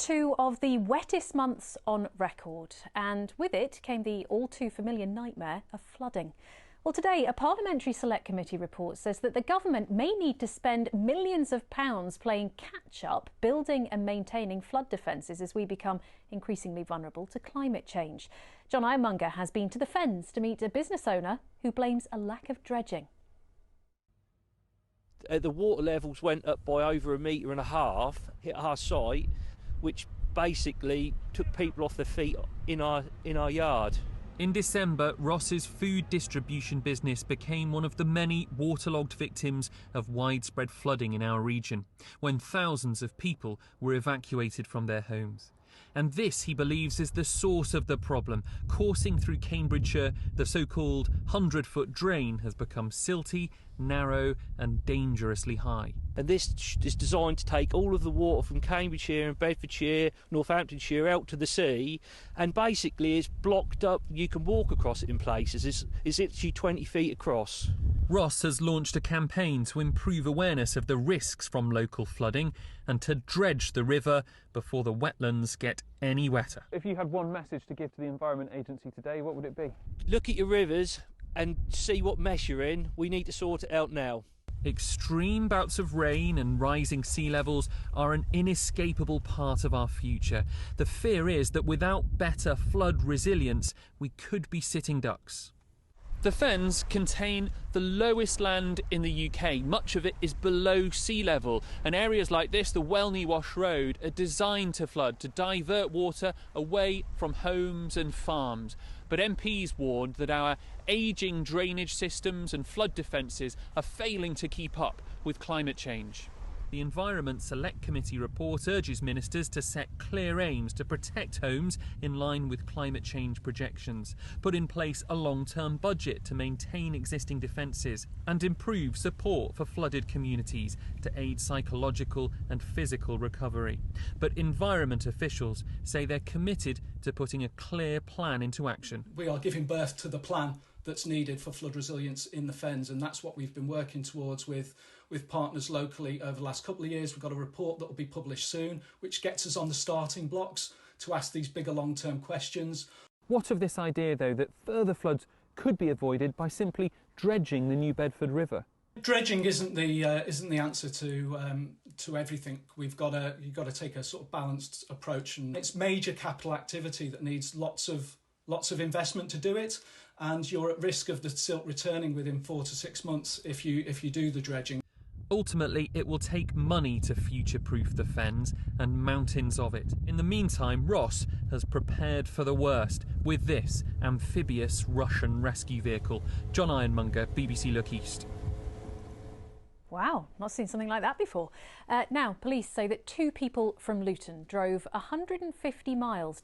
two of the wettest months on record, and with it came the all-too-familiar nightmare of flooding. Well, today, a parliamentary select committee report says that the government may need to spend millions of pounds playing catch-up, building and maintaining flood defences as we become increasingly vulnerable to climate change. John Ironmonger has been to the Fens to meet a business owner who blames a lack of dredging. The water levels went up by over 1.5 meters, hit our site, which basically took people off their feet in our yard. In December, Ross's food distribution business became one of the many waterlogged victims of widespread flooding in our region, when thousands of people were evacuated from their homes. And this, he believes, is the source of the problem. Coursing through Cambridgeshire, the so-called 100-foot drain has become silty, narrow and dangerously high. And this is designed to take all of the water from Cambridgeshire and Bedfordshire, Northamptonshire out to the sea, and basically it's blocked up. You can walk across it in places. It's actually 20 feet across. Ross has launched a campaign to improve awareness of the risks from local flooding and to dredge the river before the wetlands get any wetter. If you had one message to give to the Environment Agency today, what would it be? Look at your rivers and see what mess you're in. We need to sort it out now. Extreme bouts of rain and rising sea levels are an inescapable part of our future. The fear is that without better flood resilience, we could be sitting ducks. The Fens contain the lowest land in the UK. Much of it is below sea level, and areas like this, the Welney Wash Road, are designed to flood, to divert water away from homes and farms. But MPs warned that our ageing drainage systems and flood defences are failing to keep up with climate change. The Environment Select Committee report urges ministers to set clear aims to protect homes in line with climate change projections, put in place a long-term budget to maintain existing defences and improve support for flooded communities to aid psychological and physical recovery. But environment officials say they're committed to putting a clear plan into action. We are giving birth to the plan that's needed for flood resilience in the Fens, and that's what we've been working towards with partners locally over the last couple of years. We've got a report that will be published soon, which gets us on the starting blocks to ask these bigger long-term questions. What of this idea, though, that further floods could be avoided by simply dredging the New Bedford River? Dredging isn't the answer to everything. You've got to take a sort of balanced approach, and it's major capital activity that needs lots of investment to do it, and you're at risk of the silt returning within 4 to 6 months if you do the dredging. Ultimately, it will take money to future-proof the Fens and mountains of it. In the meantime, Ross has prepared for the worst with this amphibious Russian rescue vehicle. John Ironmonger, BBC Look East. Wow, not seen something like that before. Now, police say that 2 people from Luton drove 150 miles